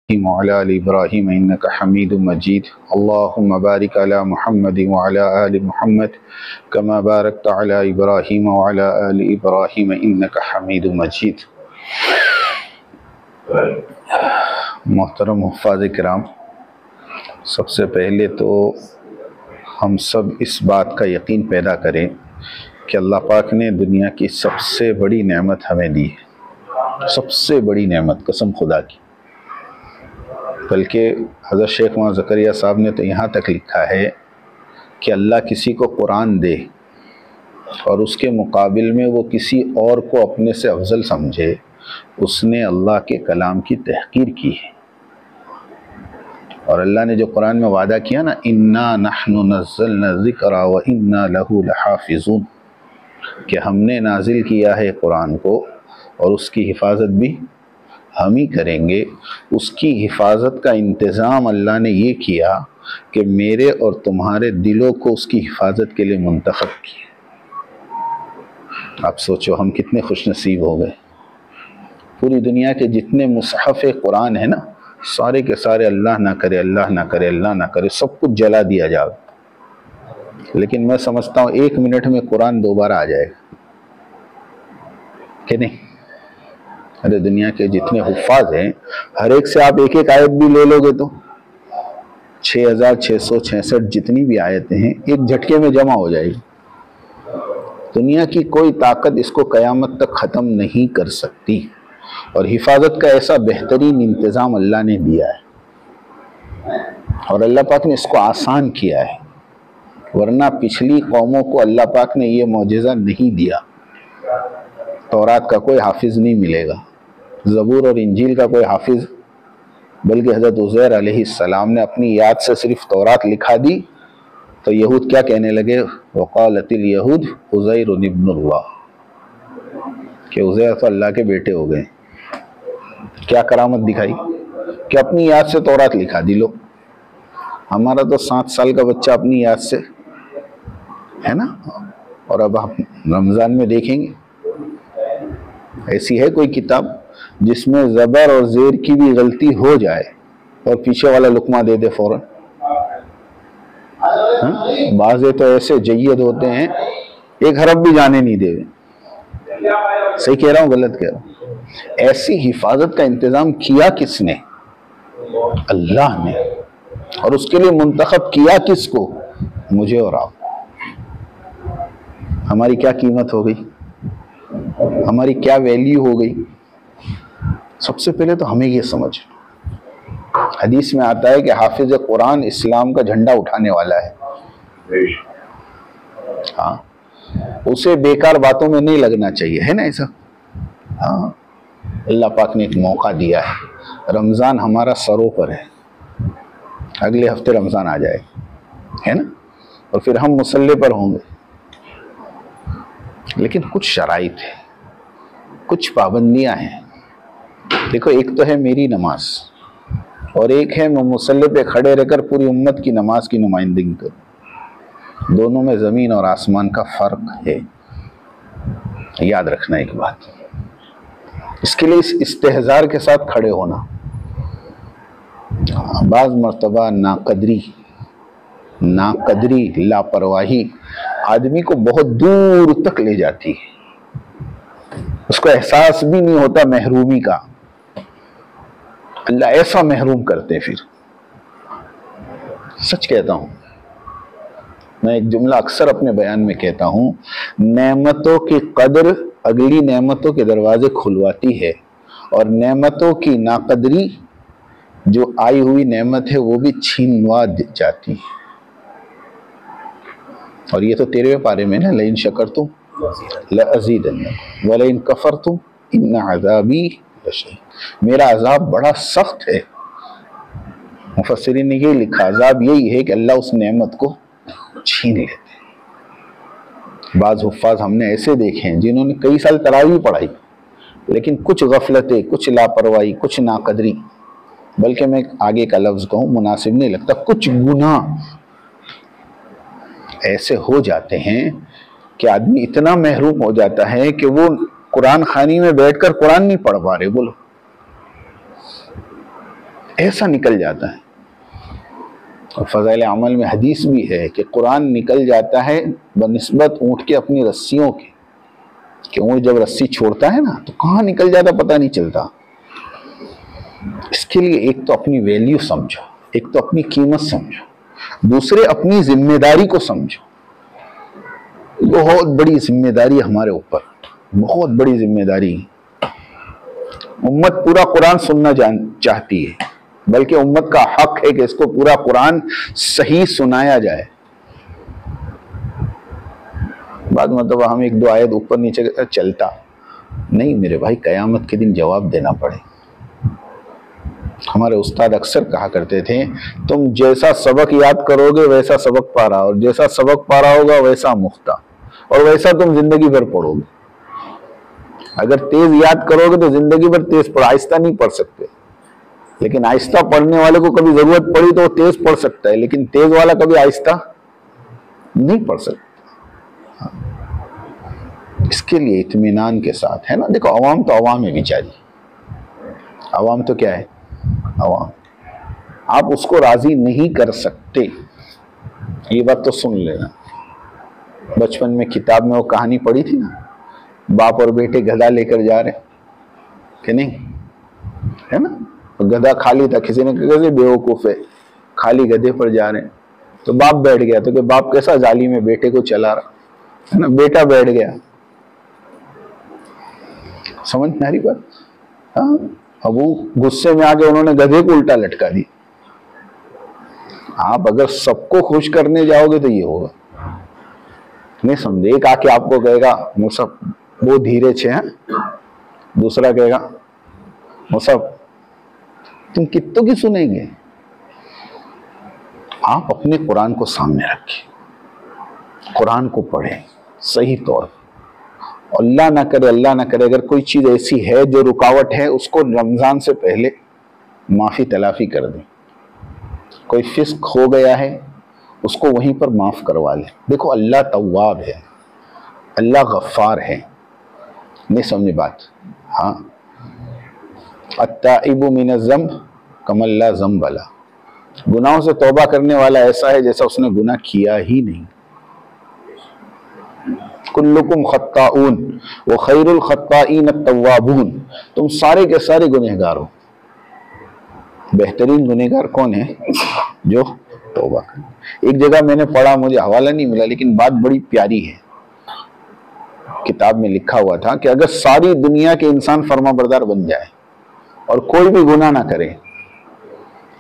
वअला आलि इब्राहीम इन्नका हमीदुम मजीद। अल्लाहुम्मा बारिक अला मुहम्मद वअला आलि मुहम्मद कमा बारकता अला इब्राहीम वअला आलि इब्राहीम इन्नका हमीदुम मजीद। मोहतरम हुफ़्फ़ाज़ किराम, सबसे पहले तो हम सब इस बात का यकीन पैदा करें कि अल्लाह पाक ने दुनिया की सबसे बड़ी नेमत हमें दी है, सबसे बड़ी नेमत कसम खुदा की। बल्कि हज़रत शेख मौलाना ज़करिया साहब ने तो यहाँ तक लिखा है कि अल्लाह किसी को कुरान दे और उसके मुकाबिल में वो किसी और को अपने से अफजल समझे, उसने अल्लाह के कलाम की तहकीर की है। और अल्लाह ने जो कुरान में वादा किया ना, इन्ना नहनु नज़्ज़लना ज़िक्रा व इन्ना लहू लहाफ़िज़ून, कि हमने नाजिल किया है कुरान को और उसकी हिफाजत भी हम ही करेंगे। उसकी हिफाजत का इंतज़ाम अल्लाह ने ये किया कि मेरे और तुम्हारे दिलों को उसकी हिफाजत के लिए मुंतखब किया। आप सोचो हम कितने खुशनसीब हो गए। पूरी दुनिया के जितने मुसहफ़ कुरान है ना, सारे के सारे अल्लाह ना करे, अल्लाह ना करे, अल्लाह ना करे, सब कुछ जला दिया जाए। लेकिन मैं समझता हूँ 1 मिनट में कुरान दोबारा आ जाएगा कि नहीं। अरे दुनिया के जितने हुफ़्फ़ाज़ हैं, हर एक से आप एक एक आयत भी ले लोगे तो 6666 जितनी भी आयतें हैं एक झटके में जमा हो जाएगी। दुनिया की कोई ताकत इसको क़यामत तक ख़त्म नहीं कर सकती। और हिफाजत का ऐसा बेहतरीन इंतज़ाम अल्लाह ने दिया है और अल्लाह पाक ने इसको आसान किया है। वरना पिछली कौमों को अल्लाह पाक ने ये मौजज़ा नहीं दिया। तौरात का कोई हाफिज़ नहीं मिलेगा, ज़बूर और इंजील का कोई हाफिज़, बल्कि हज़रत उज़ैर अलैहिस्सलाम ने अपनी याद से सिर्फ तौरात लिखा दी तो यहूद क्या कहने लगे, वक़ालतिल यहूद उज़ैर इब्नुल्लाह, कि उज़ैर तो अल्लाह के बेटे हो गए। क्या करामत दिखाई कि अपनी याद से तौरात लिखा दी। लो, हमारा तो 7 साल का बच्चा अपनी याद से है ना। और अब आप रमज़ान में देखेंगे ऐसी है कोई किताब जिसमें ज़बर और ज़ेर की भी गलती हो जाए और पीछे वाला लुकमा दे दे फौरन। बाज़े तो ऐसे जय्यद होते हैं 1 हरफ भी जाने नहीं देवे। सही कह रहा हूँ गलत कह रहा हूँ? ऐसी हिफाजत का इंतज़ाम किया किसने? अल्लाह ने। और उसके लिए मुंतखब किया किसको? मुझे और आपको। हमारी क्या कीमत हो गई, हमारी क्या वैल्यू हो गई? सबसे पहले तो हमें ये समझ, हदीस में आता है कि हाफिज कुरान इस्लाम का झंडा उठाने वाला है। हाँ, उसे बेकार बातों में नहीं लगना चाहिए, है ना ऐसा? हाँ, अल्लाह पाक ने एक मौका दिया है। रमज़ान हमारा सरों पर है, अगले हफ्ते रमज़ान आ जाए, है ना, और फिर हम मुसल्ले पर होंगे। लेकिन कुछ शराइत है, कुछ पाबंदियां हैं। देखो, एक तो है मेरी नमाज और एक है मैं मुसल्ले पे खड़े रहकर पूरी उम्मत की नमाज की नुमाइंदगी करूं। दोनों में ज़मीन और आसमान का फ़र्क है, याद रखना एक बात। इसके लिए इस इस्तेहज़ार के साथ खड़े होना, बाज़ मर्तबा नाकदरी, लापरवाही आदमी को बहुत दूर तक ले जाती है। उसको एहसास भी नहीं होता महरूमी का। अल्लाह ऐसा महरूम करते। फिर सच कहता हूं, मैं एक जुमला अक्सर अपने बयान में कहता हूं, नेमतों की कदर अगली नेमतों के दरवाजे खुलवाती है और नेमतों की नाकदरी, जो आई हुई नेमत है, वो भी छीनवा जाती है। और ये तो 13वें पारे में ना, लइन शकरतुम लअज़ीदन्नकुम वलइन कफरतुम इन्न अज़ाबी लशदीद, मेरा अज़ाब बड़ा सख्त है। मुफस्सिरीन ने ये लिखा, अज़ाब यही है कि अल्लाह उस नेमत को छीन लेते। बाज़ हुफ़्फ़ाज़ हमने ऐसे देखे हैं जिन्होंने कई साल तरावी पढ़ाई, लेकिन कुछ गफलतें, कुछ लापरवाही, कुछ नाकदरी, बल्कि मैं आगे का लफ्ज़ कहूँ मुनासिब नहीं लगता, कुछ गुनाह ऐसे हो जाते हैं कि आदमी इतना महरूम हो जाता है कि वो कुरान खानी में बैठकर कुरान नहीं पढ़ पा रहे। बोलो, ऐसा निकल जाता है। और फज़ाइल अमल में हदीस भी है कि कुरान निकल जाता है बनिस्बत ऊँट के अपनी रस्सियों के, कि ऊँट जब रस्सी छोड़ता है ना तो कहाँ निकल जाता पता नहीं चलता। इसके लिए एक तो अपनी वैल्यू समझो, एक तो अपनी कीमत समझो, दूसरे अपनी जिम्मेदारी को समझो। बहुत बड़ी जिम्मेदारी हमारे ऊपर, बहुत बड़ी जिम्मेदारी। उम्मत पूरा कुरान सुनना चाहती है, बल्कि उम्मत का हक है कि इसको पूरा कुरान सही सुनाया जाए। बाद मतलब हम एक दो आयत ऊपर नीचे चलता नहीं मेरे भाई, कयामत के दिन जवाब देना पड़े। हमारे उस्ताद अक्सर कहा करते थे, तुम जैसा सबक याद करोगे वैसा सबक पारा, और जैसा सबक पारा होगा वैसा मुख्ता, और वैसा तुम जिंदगी भर पढ़ोगे। अगर तेज याद करोगे तो जिंदगी भर तेज पढ़, आहिस्ता नहीं पढ़ सकते। लेकिन आहिस्ता पढ़ने वाले को कभी जरूरत पड़ी तो वो तेज पढ़ सकता है, लेकिन तेज वाला कभी आहिस्ता नहीं पढ़ सकता। इसके लिए इत्मीनान के साथ है ना। देखो अवाम तो अवाम है बेचारी, अवाम तो क्या है, अवाम। आप उसको राजी नहीं कर सकते, ये बात तो सुन लेना। बचपन में किताब में वो कहानी पढ़ी थी ना, बाप और बेटे गधा लेकर जा रहे कि नहीं, है ना। गधा खाली था, किसी ने कहा बेवकूफ है, खाली गधे पर जा रहे हैं। तो बाप बैठ गया, तो कि बाप कैसा जाली में बेटे को चला रहा है ना, बेटा बैठ गया। समझ में आ रही बात? हाँ, अब वो गुस्से में आके उन्होंने गधे को उल्टा लटका दी। आप अगर सबको खुश करने जाओगे तो ये होगा, नहीं समझे। एक आके आपको कहेगा मुसब वो धीरे छे हैं, दूसरा कहेगा मुसब तुम कितों की सुनेंगे। आप अपने कुरान को सामने रखें, कुरान को पढ़ें सही तौर पर। अल्लाह ना करे अगर कोई चीज ऐसी है जो रुकावट है, उसको रमजान से पहले माफी तलाफी कर दें। कोई फिस्क हो गया है उसको वहीं पर माफ करवा ले। देखो अल्लाह तव्वाब है, अल्लाह गफ्फार है, नहीं समझे बात? हाँ, अत्ताइबु मिनज़ ज़ंब कमल्ला ज़ंब वला, गुनाहों से तौबा करने वाला ऐसा है जैसा उसने गुनाह किया ही नहीं। कुल्लुकुम खत्ताऊन व खैरुल खत्ताईन अत्तव्वाबून, तुम सारे के सारे गुनहगार हो, बेहतरीन गुनहगार कौन है? जो तौबा करे। एक जगह मैंने पढ़ा, मुझे हवाला नहीं मिला, लेकिन बात बड़ी प्यारी है। किताब में लिखा हुआ था कि अगर सारी दुनिया के इंसान फर्माबरदार बन जाए और कोई भी गुनाह ना करे,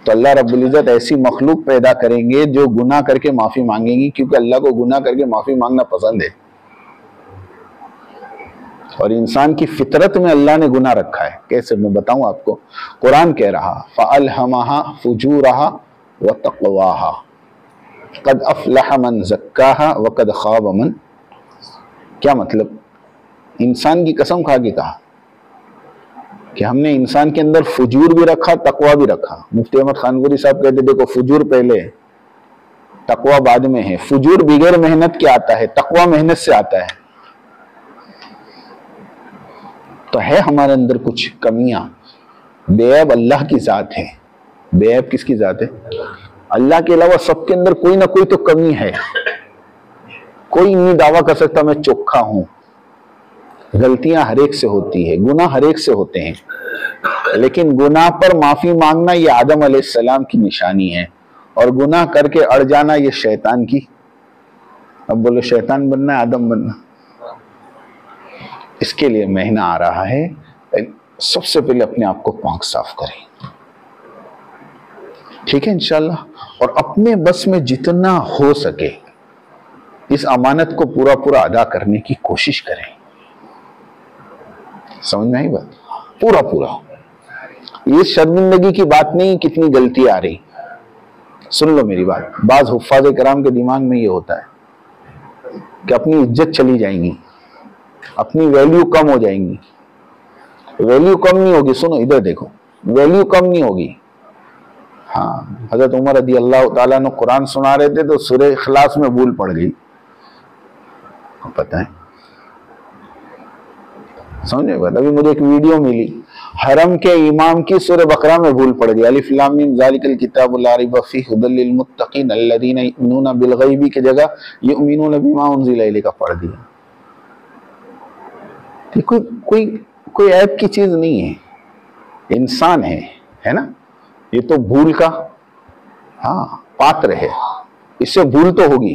तो अल्लाह रब्बुल इज्जत ऐसी मखलूक पैदा करेंगे जो गुनाह करके माफी मांगेंगी, क्योंकि अल्लाह को गुनाह करके माफी मांगना पसंद है। और इंसान की फितरत में अल्लाह ने गुनाह रखा है। कैसे, मैं बताऊं आपको। कुरान कह रहा फ़अल्हमहा फुजूरहा व तक़वाहा क़द अफ़लह मन ज़क्काहा व क़द ख़ाब मन। क्या मतलब? इंसान की कसम खा के कहा कि हमने इंसान के अंदर फुजूर भी रखा, तकवा भी रखा। मुफ्ती अहमद खानपुरी साहब कहते देखो फुजूर पहले है, तकवा बाद में है। फुजूर बिगैर मेहनत के आता है, तकवा मेहनत से आता है। तो है हमारे अंदर कुछ कमियां। बेऐब अल्लाह की जात है। बेऐब किसकी जात है? अल्लाह के अलावा सबके अंदर कोई ना कोई तो कमी है। कोई नहीं दावा कर सकता मैं चोखा हूं। गलतियां हर एक से होती है, गुनाह हर एक से होते हैं, लेकिन गुनाह पर माफी मांगना ये आदम अलैहिस्सलाम की निशानी है, और गुनाह करके अड़ जाना ये शैतान की। अब बोलो शैतान बनना है आदम बनना? इसके लिए महीना आ रहा है, सबसे पहले अपने आप को पाक साफ करें, ठीक है इंशाल्लाह। और अपने बस में जितना हो सके इस अमानत को पूरा पूरा अदा करने की कोशिश करें। समझ में आई बात? पूरा पूरा। ये शर्मिंदगी की बात नहीं कितनी गलती आ रही। सुन लो मेरी बात, बाज हुफ्फाज़ कराम के दिमाग में ये होता है कि अपनी इज्जत चली जाएंगी, अपनी वैल्यू कम हो जाएंगी। वैल्यू कम नहीं होगी, सुनो इधर देखो, वैल्यू कम नहीं होगी। हाँ, हजरत उमर रज़ी अल्लाह ताला ने कुरान सुना रहे थे तो सूरह इखलास में भूल पड़ गई, पता है? समझे बात? अभी मुझे एक वीडियो मिली, हरम के इमाम की सूरह बकरा में भूल पड़ गई, अलिफ लाम मीम ज़ालिकल किताबु ला रैब फीह हुदल लिल मुत्तकीन अल्लज़ीना युमिनूना बिल गैबी की जगह युमिनूना बिमा उन्ज़िला इलैका पढ़ दिया। कोई कोई कोई ऐप की चीज नहीं है, इंसान है ना। ये तो भूल का हाँ पात्र है, इससे भूल तो होगी,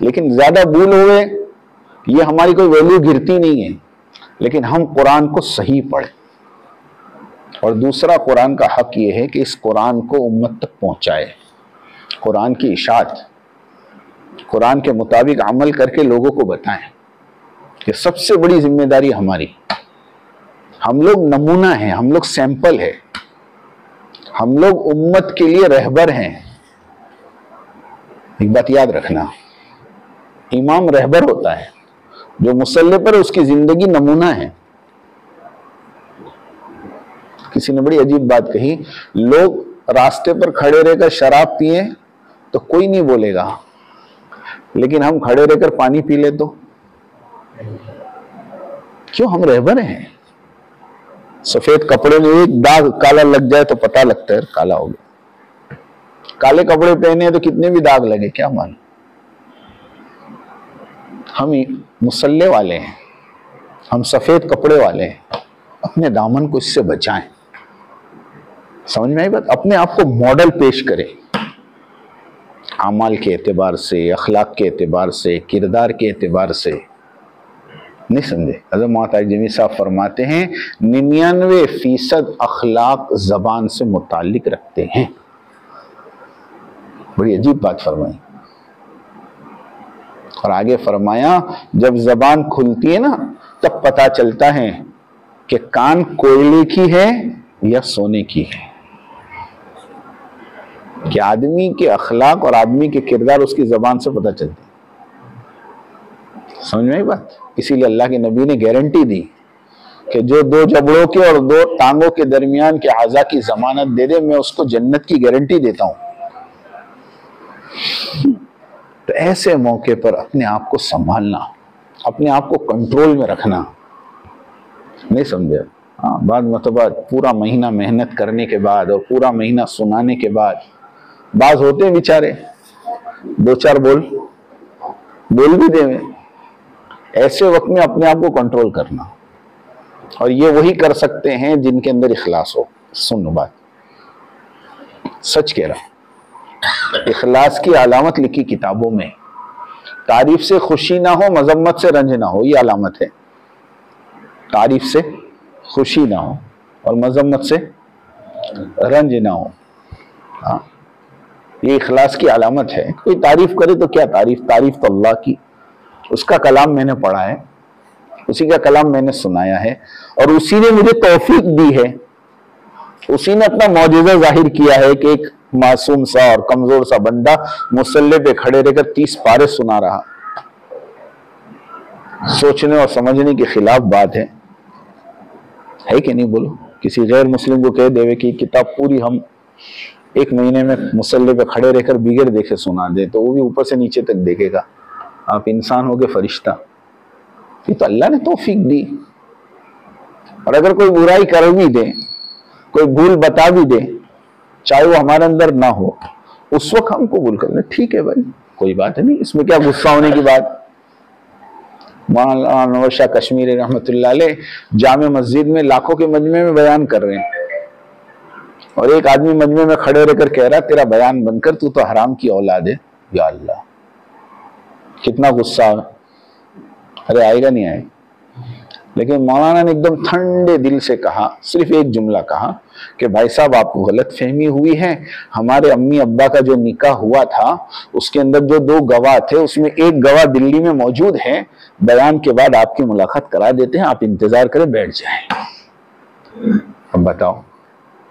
लेकिन ज्यादा भूल हुए ये हमारी कोई वैल्यू गिरती नहीं है। लेकिन हम कुरान को सही पढ़ें, और दूसरा कुरान का हक ये है कि इस कुरान को उम्मत तक पहुंचाए, कुरान की इशाअत, कुरान के मुताबिक अमल करके लोगों को बताएं। ये सबसे बड़ी जिम्मेदारी हमारी। हम लोग नमूना हैं, हम लोग सैंपल है, हम लोग उम्मत के लिए रहबर हैं। एक बात याद रखना, इमाम रहबर होता है, जो मुसल्ले पर उसकी जिंदगी नमूना है। किसी ने बड़ी अजीब बात कही, लोग रास्ते पर खड़े रहकर शराब पिए तो कोई नहीं बोलेगा, लेकिन हम खड़े रहकर पानी पी ले तो क्यों? हम रहबर हैं। सफेद कपड़े में एक दाग काला लग जाए तो पता लगता है काला हो गया। काले कपड़े पहने तो कितने भी दाग लगे क्या मालूम। हम मुसल्ले वाले हैं, हम सफेद कपड़े वाले हैं, अपने दामन को इससे बचाएं। समझ में आई बात? अपने आप को मॉडल पेश करें, अमाल के एतबार से, अखलाक के एतबार से, किरदार के एतबार से। नहीं समझे? हज़रत मोहताज जमी साहब फरमाते हैं 99% अखलाक जबान से मुताल्लिक रखते हैं। बड़ी अजीब बात फरमाई। और आगे फरमाया जब जबान खुलती है ना तब पता चलता है कि कान कोयले की है या सोने की है, कि आदमी के अखलाक और आदमी के किरदार उसकी जबान से पता चलते हैं। समझ में आई बात? इसीलिए अल्लाह के नबी ने गारंटी दी कि जो 2 जबड़ों के और 2 टांगों के दरमियान के आज़ा की जमानत दे दे, मैं उसको जन्नत की गारंटी देता हूं। तो ऐसे मौके पर अपने आप को संभालना, अपने आप को कंट्रोल में रखना। नहीं समझे? हाँ, बाद मतलब पूरा महीना मेहनत करने के बाद और पूरा महीना सुनाने के बाद बाज होते हैं बेचारे, 2-4 बोल भी देवे। ऐसे वक्त में अपने आप को कंट्रोल करना, और ये वही कर सकते हैं जिनके अंदर इखलास हो। सुनो बात, सच कह रहा हूं, इखलास की अलामत लिखी किताबों में, तारीफ से खुशी ना हो, मजम्मत से रंज ना हो, ये अलामत है। तारीफ से खुशी ना हो और मजम्मत से रंज ना हो, हाँ, ये इखलास की अलामत है। कोई तारीफ करे तो क्या तारीफ? तारीफ तो अल्लाह की, उसका कलाम मैंने पढ़ा है, उसी का कलाम मैंने सुनाया है, और उसी ने मुझे तौफीक दी है, उसी ने अपना मौजूदा जाहिर किया है कि एक मासूम सा और कमजोर सा बंदा मुसल्ले पे खड़े रहकर 30 पारे सुना रहा। सोचने और समझने के खिलाफ बात है कि नहीं? बोलो, किसी गैर मुस्लिम को कह देवे कि किताब पूरी हम 1 महीने में मुसल्ले पे खड़े रहकर बिगड़ देखे सुना दे, तो वो भी ऊपर से नीचे तक देखेगा। आप इंसान हो गए फरिश्ता, ये तो अल्लाह ने तौफीक दी। और अगर कोई बुराई कर भी दे, कोई भूल बता भी दे, चाहे वो हमारे अंदर ना हो, उस वक्त हम कबूल कर ले, ठीक है भाई, कोई बात नहीं, इसमें क्या गुस्सा होने की बात। मौलाना अनवर शाह कश्मीरी रहमतुल्लाह अलैह जामे मस्जिद में लाखों के मजमे में बयान कर रहे हैं, और एक आदमी मजमे में खड़े रहकर कह रहा, तेरा बयान बनकर तू तो हराम की औलाद है। या अल्लाह, कितना गुस्सा। अरे आएगा नहीं आएगा। लेकिन मौलाना ने एकदम ठंडे दिल से कहा, सिर्फ एक जुमला कहा कि भाई साहब आपको गलत फहमी हुई है, हमारे अम्मी अब्बा का जो निकाह हुआ था उसके अंदर जो 2 गवाह थे उसमें एक गवाह दिल्ली में मौजूद है, बयान के बाद आपकी मुलाकात करा देते हैं, आप इंतजार करें, बैठ जाएं। अब बताओ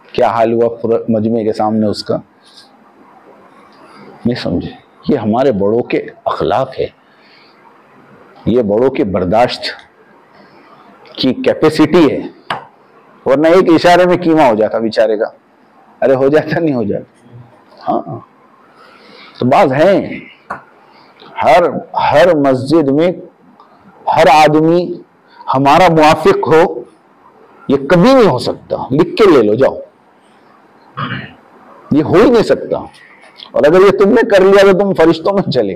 क्या हाल हुआ पूरा मजमे के सामने उसका? नहीं समझे? ये हमारे बड़ों के अखलाक है, ये बड़ों के बर्दाश्त की कैपेसिटी है, वरना एक इशारे में कीमा हो जाता बेचारे का। अरे हो जाता, नहीं हो जाता। हाँ, तो बात है, हर मस्जिद में हर आदमी हमारा मुआफिक हो, ये कभी नहीं हो सकता, लिख के ले लो जाओ, ये हो ही नहीं सकता। और अगर ये तुमने कर लिया तो तुम फरिश्तों में चले।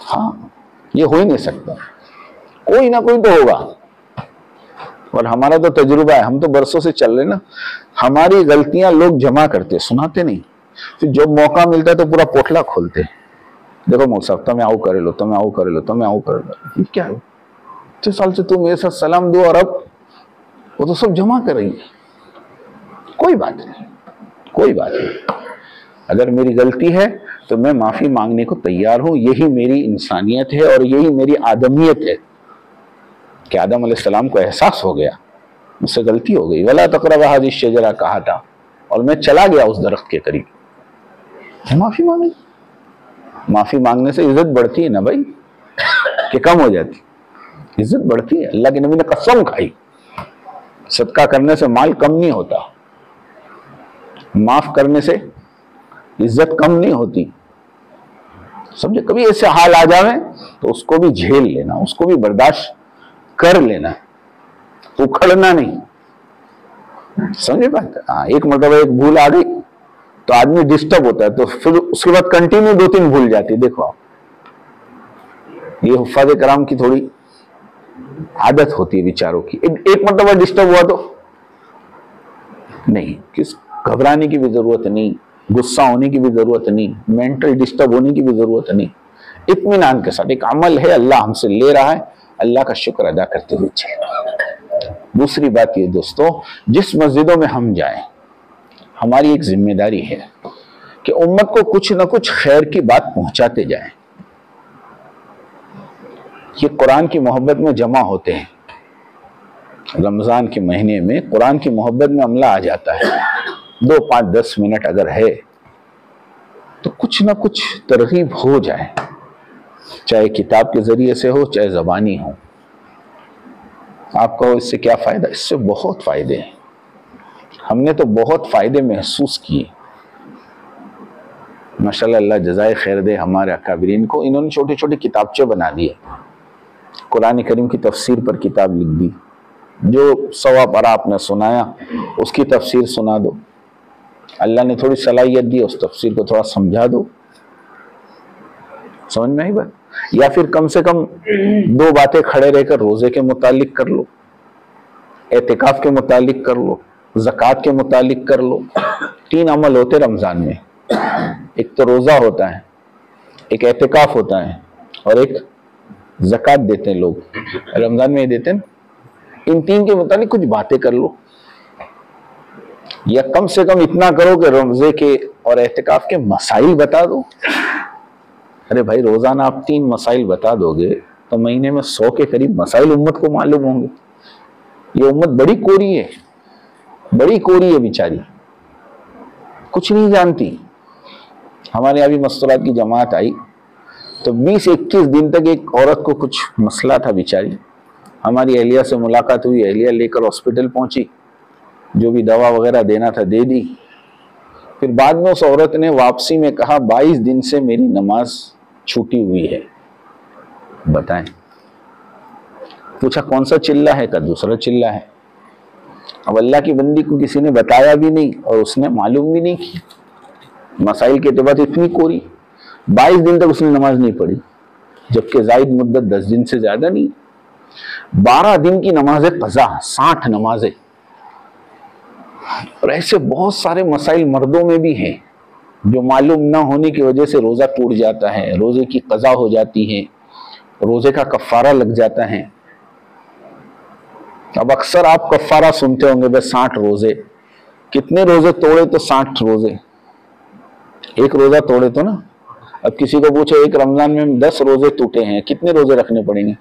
हाँ, ये हो ही नहीं सकता, कोई ना कोई तो होगा। और हमारा तो तजुर्बा है, हम तो बरसों से चल रहे ना, हमारी गलतियां लोग जमा करते, सुनाते नहीं। फिर जब मौका मिलता है तो पूरा पोटला खोलते, देखो मौल साहब तुम्हें आओ करे लो, तुम्हें आओ करे लो, तुम्हें आओ करे लो। ये क्या है, 6 साल से तुम मेरे साथ सलाम दो और अब वो तो सब जमा कर रही है। कोई बात नहीं, कोई बात नहीं। अगर मेरी गलती है तो मैं माफी मांगने को तैयार हूं, यही मेरी इंसानियत है और यही मेरी आदमियत है कि आदम अलैहिस्सलाम को एहसास हो गया मुझसे गलती हो गई, वला तक़रबा हाज़िही शजरा कहा था और मैं चला गया उस दरख्त के करीब, माफी मांगी। माफी मांगने से इज्जत बढ़ती है ना भाई, कि कम हो जाती? इज्जत बढ़ती है। अल्लाह के नबी ने कसम खाई, सदका करने से माल कम नहीं होता, माफ करने से इज्जत कम नहीं होती। समझे? कभी ऐसे हाल आ जावे तो उसको भी झेल लेना, उसको भी बर्दाश्त कर लेना, उखड़ना नहीं। समझे बात? हाँ, एक मतलब एक भूल आ गई तो आदमी डिस्टर्ब होता है, तो फिर उसके बाद कंटिन्यू 2-3 भूल जाती है। देखो आप, ये हुफ़ाज़ कराम की थोड़ी आदत होती है बेचारों की। एक मतलब डिस्टर्ब हुआ तो नहीं, किस घबराने की भी जरूरत नहीं, गुस्सा होने की भी जरूरत नहीं, मेंटल डिस्टर्ब होने की भी जरूरत नहीं। इत्मीनान के साथ एक अमल है, अल्लाह हमसे ले रहा है, अल्लाह का शुक्र अदा करते हुए चले। दूसरी बात ये दोस्तों, जिस मस्जिदों में हम जाएं, हमारी एक जिम्मेदारी है कि उम्मत को कुछ ना कुछ खैर की बात पहुंचाते जाएं। ये कुरान की मोहब्बत में जमा होते हैं, रमजान के महीने में कुरान की मोहब्बत में अमला आ जाता है। 2, 5, 10 मिनट अगर है तो कुछ ना कुछ तरगीब हो जाए, चाहे किताब के जरिए से हो, चाहे जबानी हो। आप कहो इससे क्या फायदा? इससे बहुत फायदे हैं, हमने तो बहुत फायदे महसूस किए। माशाल्लाह, अल्लाह जज़ाए खैर दे हमारे अकाबिरीन को। इन्होंने छोटे छोटे किताबचे बना दिए, कुरान करीम की तफसीर पर किताब लिख दी, जो सवा पारा आपने सुनाया उसकी तफसीर सुना दो। अल्लाह ने थोड़ी सलाहियत दी, उस तफसीर को थोड़ा समझा दो। समझ में आई बात? या फिर कम से कम 2 बातें खड़े रहकर रोजे के मुतालिक कर लो, एतिकाफ के मुतालिक कर लो, ज़कात के मुतालिक कर लो। 3 अमल होते रमजान में, एक तो रोजा होता है, एक एतिकाफ होता है और एक ज़कात देते हैं लोग रमजान में, ही देते हैं। इन 3 के मुतालिक कुछ बातें कर लो, या कम से कम इतना करो कि रोजे के और एतिकाफ के मसाइल बता दो। अरे भाई, रोजाना आप 3 मसाइल बता दोगे तो महीने में 100 के करीब मसाइल उम्मत को मालूम होंगे। ये उम्मत बड़ी कोरी है, बड़ी कोरी है बेचारी, कुछ नहीं जानती। हमारे यहाँ भी मस्तूरात की जमात आई तो 20-21 दिन तक एक औरत को कुछ मसला था बेचारी। हमारी अहलिया से मुलाकात हुई, अहलिया लेकर हॉस्पिटल पहुंची, जो भी दवा वगैरह देना था दे दी। फिर बाद में उस औरत ने वापसी में कहा 22 दिन से मेरी नमाज छूटी हुई है, बताएं। पूछा कौन सा चिल्ला है? का दूसरा चिल्ला है। अब अल्लाह की बंदी को किसी ने बताया भी नहीं और उसने मालूम भी नहीं की, मसाइल के एतबार इतनी कोरी। 22 दिन तक उसने नमाज नहीं पढ़ी, जबकि जायद मुद्दत 10 दिन से ज्यादा नहीं। 12 दिन की नमाजें कज़ा, 60 नमाजें। और ऐसे बहुत सारे मसाइल मर्दों में भी हैं जो मालूम ना होने की वजह से रोजा टूट जाता है, रोजे की कज़ा हो जाती है, रोजे का कफ़ारा लग जाता है। अब अक्सर आप कफ़ारा सुनते होंगे, बस 60 रोजे। कितने रोजे तोड़े तो 60 रोजे, एक रोजा तोड़े तो ना। अब किसी को पूछे एक रमजान में 10 रोजे टूटे हैं, कितने रोजे रखने पड़ेंगे?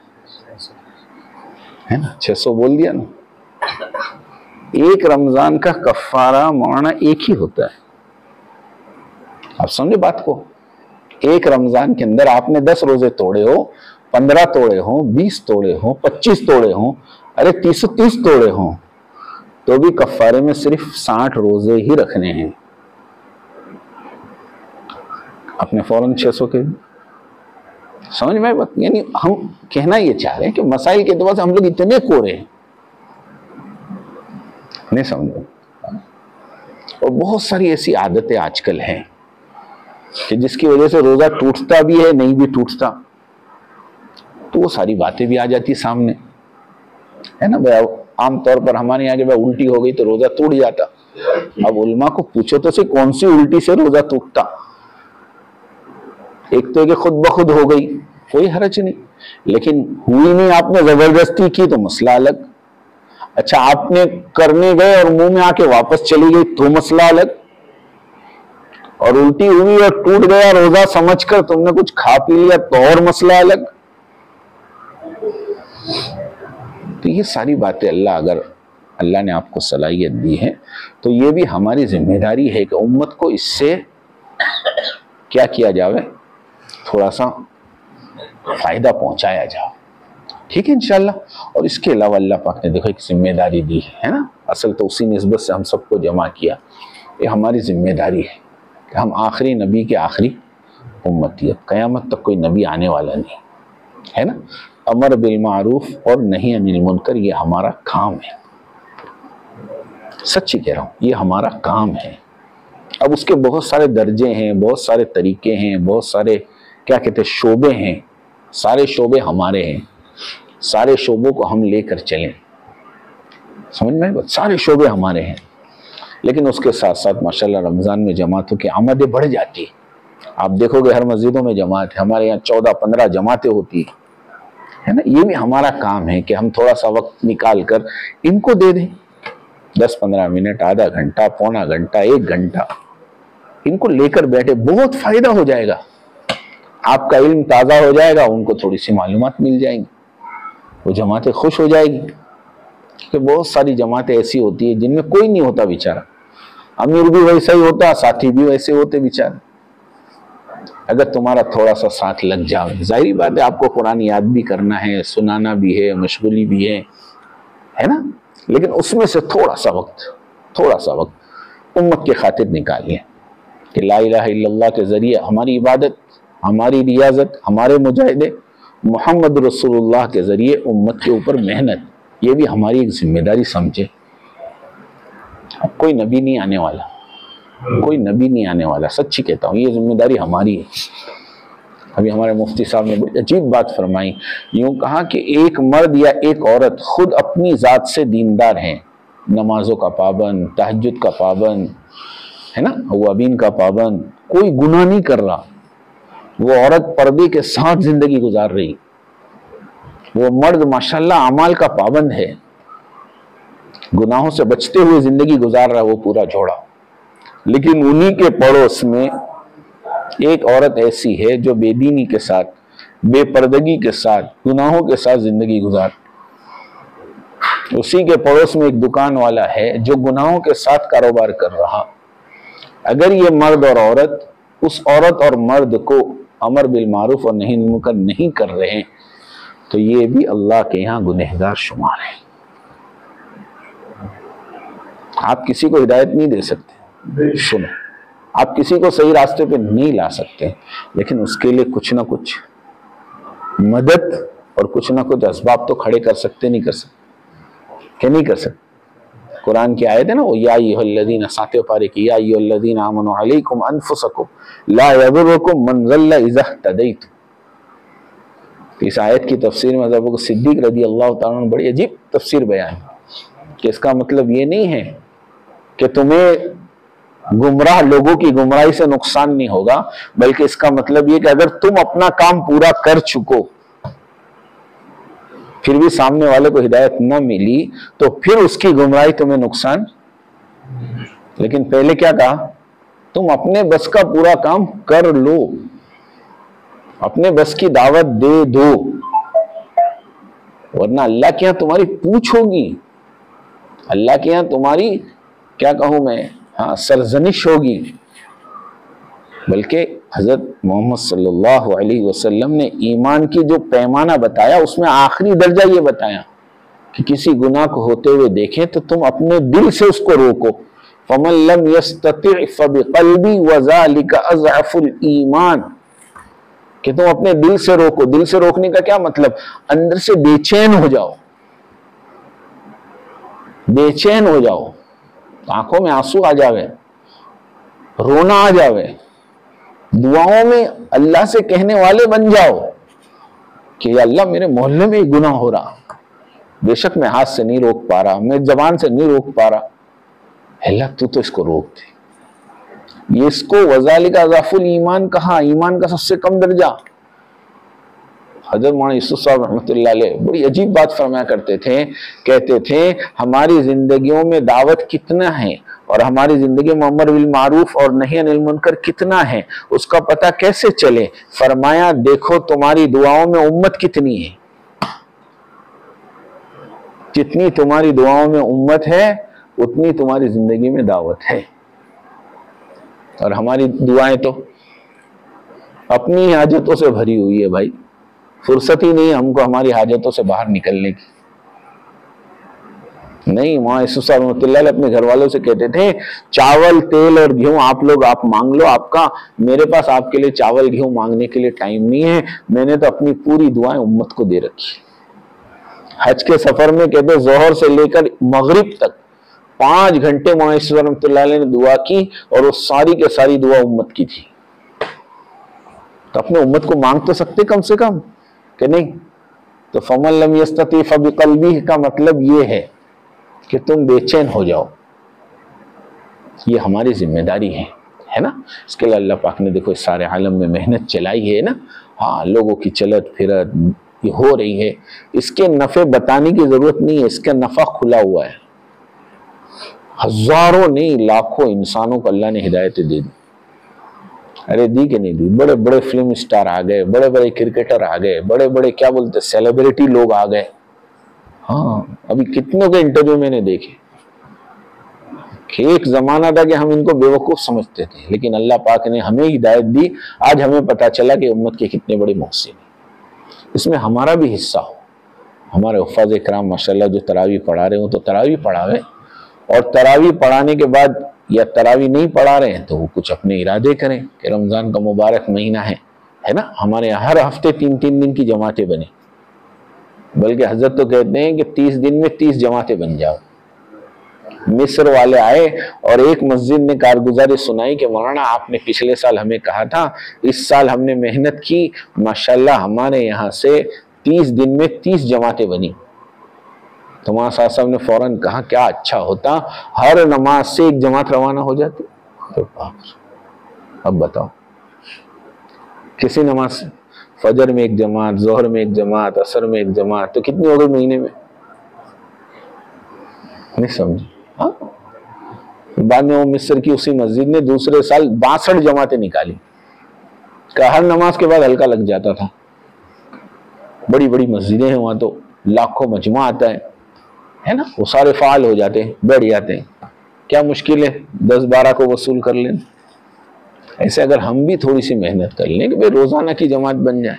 है ना, 600 बोल दिया ना। एक रमजान का कफ़ारा मौलाना एक ही होता है। आप समझे बात को? एक रमजान के अंदर आपने 10 रोजे तोड़े हो, 15 तोड़े हो, 20 तोड़े हो, 25 तोड़े हो, अरे 30 तोड़े हो, तो भी कफ़ारे में सिर्फ 60 रोजे ही रखने हैं। अपने फौरन 600 के। समझ में बात? यानी हम कहना ये चाह रहे हैं कि मसाइल के एतबार से हम लोग इतने कोरे हैं, नहीं समझो। और बहुत सारी ऐसी आदतें आजकल हैं कि जिसकी वजह से रोजा टूटता भी है, नहीं भी टूटता, तो वो सारी बातें भी आ जाती सामने, है ना भाई। आमतौर पर हमारे यहाँ के भाई उल्टी हो गई तो रोजा टूट जाता। अब उल्मा को पूछो तो से कौन सी उल्टी से रोजा टूटता। एक तो कि खुद ब खुद हो गई, कोई हर्ज नहीं, लेकिन हुई नहीं, आपने जबरदस्ती की तो मसला अलग। अच्छा, आपने करने गए और मुंह में आके वापस चली गई तो मसला अलग। और उल्टी हुई और टूट गया रोजा समझकर तुमने कुछ खा पी लिया तो और मसला अलग। तो ये सारी बातें अल्लाह ने आपको सलाहियत दी है, तो ये भी हमारी जिम्मेदारी है कि उम्मत को इससे क्या किया जाए, थोड़ा सा फायदा पहुंचाया जाए। ठीक है इंशाल्लाह। और इसके अलावा अल्लाह पाक ने देखो एक जिम्मेदारी दी है ना, असल तो उसी निस्बत से हम सबको जमा किया। ये हमारी जिम्मेदारी है कि हम आखिरी नबी के आखिरी उम्मती है, क़यामत तक कोई नबी आने वाला नहीं है ना। अमर बिल मारूफ और नहीं अनिल मुनकर, ये हमारा काम है। सच्ची कह रहा हूं, ये हमारा काम है। अब उसके बहुत सारे दर्जे हैं, बहुत सारे तरीके हैं, बहुत सारे क्या कहते हैं शोबे हैं। सारे शोबे हमारे हैं, सारे शोबों को हम लेकर चलें, समझ में, सारे शोबे हमारे हैं। लेकिन उसके साथ साथ माशाल्लाह रमजान में जमातों की आमदें बढ़ जाती है। आप देखोगे हर मस्जिदों में जमात है, हमारे यहाँ 14-15 जमातें होती है ना। ये भी हमारा काम है कि हम थोड़ा सा वक्त निकाल कर इनको दे दें, 10-15 मिनट, आधा घंटा, पौना घंटा, 1 घंटा, इनको लेकर बैठे, बहुत फायदा हो जाएगा। आपका इल्म ताज़ा हो जाएगा, उनको थोड़ी सी मालूमात मिल जाएंगी, वो जमातें खुश हो जाएगी। क्योंकि बहुत सारी जमातें ऐसी होती है जिनमें कोई नहीं होता बेचारा, अमीर भी वैसा ही होता, साथी भी वैसे होते बेचारे। अगर तुम्हारा थोड़ा सा साथ लग जाए, जाहिर बात है आपको कुरान याद भी करना है, सुनाना भी है, मशगूली भी है ना, लेकिन उसमें से थोड़ा सा वक्त उम्मत के खातिर निकालिए कि ला इलाहा इल्लल्लाह के जरिए हमारी इबादत, हमारी रियाजत, हमारे मुजाहिदे, मोहम्मद रसूलुल्लाह के जरिए उम्मत के ऊपर मेहनत, ये भी हमारी एक जिम्मेदारी समझे। अब कोई नबी नहीं आने वाला, कोई नबी नहीं आने वाला, सच्ची कहता हूँ, ये जिम्मेदारी हमारी है। अभी हमारे मुफ्ती साहब ने बड़ी अजीब बात फरमाई, यूं कहा कि एक मर्द या एक औरत खुद अपनी जात से दीनदार हैं, नमाजों का पाबंद, तहज्जुद का पाबंद, है ना, अवाबीन का पाबंद, कोई गुनाह नहीं कर रहा, वो औरत पर्दे के साथ जिंदगी गुजार रही, वो मर्द माशाल्लाह अमाल का पाबंद है, गुनाहों से बचते हुए जिंदगी गुजार रहा है वो पूरा जोड़ा। लेकिन उन्हीं के पड़ोस में एक औरत ऐसी है जो बेदीनी के साथ, बेपर्दगी के साथ, गुनाहों के साथ जिंदगी गुजार। उसी के पड़ोस में एक दुकान वाला है जो गुनाहों के साथ कारोबार कर रहा। अगर ये मर्द और औरत उस औरत और मर्द को अमर बिल मारूफ और नहीं मुनकर नहीं कर रहे हैं तो ये भी अल्लाह के यहाँ गुनहगार शुमार है। आप किसी को हिदायत नहीं दे सकते, सुनो, आप किसी को सही रास्ते पे नहीं ला सकते, लेकिन उसके लिए कुछ ना कुछ मदद और कुछ ना कुछ असबाब तो खड़े कर सकते, नहीं कर सकते, क्या नहीं कर सकते। कुरान की आयत है ना, वो या अय्युहल्लज़ीना, सातवें पारे की, या अय्युहल्लज़ीना आमनू अलैकुम अनफुसकुम ला यदुर्रुकुम मन ज़ल्ला इज़ा इह्तदैतुम। इस आयत की तफसीर में हज़रत सिद्दीक रज़ी अल्लाह तआला अन्हु बड़ी अजीब तफसीर बयान कि इसका मतलब ये नहीं है कि तुम्हें गुमराह लोगों की गुमराही से नुकसान नहीं होगा, बल्कि इसका मतलब ये कि अगर तुम अपना काम पूरा कर चुको फिर भी सामने वाले को हिदायत न मिली तो फिर उसकी गुमराही तुम्हें नुकसान। लेकिन पहले क्या कहा, तुम अपने बस का पूरा काम कर लो, अपने बस की दावत दे दो, वरना अल्लाह के यहां तुम्हारी पूछ होगी, अल्लाह के यहां तुम्हारी क्या कहूं मैं, हाँ, सरजनिश होगी। बल्कि हजरत मोहम्मद सल्लल्लाहु अलैहि वसल्लम ने ईमान की जो पैमाना बताया उसमें आखिरी दर्जा ये बताया कि किसी गुनाह को होते हुए देखें तो तुम अपने दिल से उसको रोको। फमन लम यस्तति फबिक़ल्बी वज़ालिका अज़अफ़ुल ईमान, कि तुम अपने दिल से रोको। दिल से रोकने का क्या मतलब, अंदर से बेचैन हो जाओ, बेचैन हो जाओ आंखों में आंसू आ जावे, रोना आ जावे, दुआओं में अल्लाह से कहने वाले बन जाओ कि अल्लाह मेरे मोहल्ले में ही गुनाह हो रहा, बेशक मैं हाथ से नहीं रोक पा रहा, मैं जबान से नहीं रोक पा रहा, अल्लाह तू तो इसको रोक दे। ये इसको वज़ालिका ज़अफ़ुल ईमान कहा, ईमान का सबसे कम दर्जा। हज़रत मौलाना यूसुफ साहब रहमतुल्लाह अलैह बड़ी अजीब बात फरमाया करते थे, कहते थे हमारी जिंदगियों में दावत कितना है और हमारी जिंदगी में अमर बिल मारूफ और नही अनिल मुनकर कितना है, उसका पता कैसे चले? फरमाया देखो तुम्हारी दुआओं में उम्मत कितनी है, जितनी तुम्हारी दुआओं में उम्मत है उतनी तुम्हारी जिंदगी में दावत है। और हमारी दुआएं तो अपनी हाजतों से भरी हुई है भाई, फुर्सत ही नहीं हमको हमारी हाजतों से बाहर निकलने की। नहीं, वहां रहमतुल्लाह अलैह अपने घर वालों से कहते थे चावल तेल और गेहूं आप लोग आप मांग लो आपका, मेरे पास आपके लिए चावल गेहूं मांगने के लिए टाइम नहीं है, मैंने तो अपनी पूरी दुआएं उम्मत को दे रखी। हज के सफर में कहते जोहर से लेकर मगरिब तक 5 घंटे मौलाना रहमतुल्लाह अलैह ने दुआ की और वो सारी के सारी दुआ उम्मत की थी। तो अपने उम्मत को मांग तो सकते कम से कम कि नहीं? तो फमन लम यस्तती फबिक़ल्बिही का मतलब ये है कि तुम बेचैन हो जाओ, ये हमारी जिम्मेदारी है ना। इसके लिए अल्लाह पाक ने देखो इस सारे आलम में मेहनत चलाई है ना। हाँ, लोगों की चलत फिरत ये हो रही है, इसके नफे बताने की जरूरत नहीं है, इसका नफा खुला हुआ है। हजारों नहीं लाखों इंसानों को अल्लाह ने हिदायतें दे दी। अरे दी कि नहीं दी? बड़े बड़े फिल्म स्टार आ गए, बड़े बड़े क्रिकेटर आ गए, बड़े बड़े क्या बोलते सेलिब्रिटी लोग आ गए। हाँ, अभी कितनों के इंटरव्यू मैंने देखे कि एक जमाना था कि हम इनको बेवकूफ समझते थे, लेकिन अल्लाह पाक ने हमें हिदायत दी, आज हमें पता चला कि उम्मत के कितने बड़े मोहसिन हैं। इसमें हमारा भी हिस्सा हो। हमारे हुफ़ाज़ इकराम माशाल्लाह जो तरावी पढ़ा रहे हो तो तरावी पढ़ावे, और तरावी पढ़ाने के बाद या तरावी नहीं पढ़ा रहे हैं तो वो कुछ अपने इरादे करें कि रमज़ान का मुबारक महीना है ना। हमारे यहाँ हर हफ्ते 3-3 दिन की जमातें बने, बल्कि हजरत तो कहते हैं कि 30 दिन में 30 जमातें बन जाओ। मिस्र वाले आए और एक मस्जिद ने कारगुजारी सुनाई कि मौलाना आपने पिछले साल हमें कहा था, इस साल हमने मेहनत की, माशाल्लाह हमारे यहाँ से 30 दिन में 30 जमातें बनी। तो वहां साहब ने फौरन कहा क्या अच्छा होता, हर नमाज से एक जमात रवाना हो जाती। तो अब बताओ, किसी नमाज से फजर में एक जमात, जोहर में एक जमात, असर में एक जमात, तो कितनी हो गई महीने में? नहीं समझे? हाँ, बाद में वो मिस्र की उसी मस्जिद ने दूसरे साल 62 जमातें निकाली, का हर नमाज के बाद हल्का लग जाता था। बड़ी बड़ी मस्जिदें हैं वहां, तो लाखों मजमा आता है ना। वो सारे फाल हो जाते हैं, बैठ जाते हैं, क्या मुश्किल है 10-12 को वसूल कर लें। ऐसे अगर हम भी थोड़ी सी मेहनत कर लें कि भाई रोजाना की जमात बन जाए,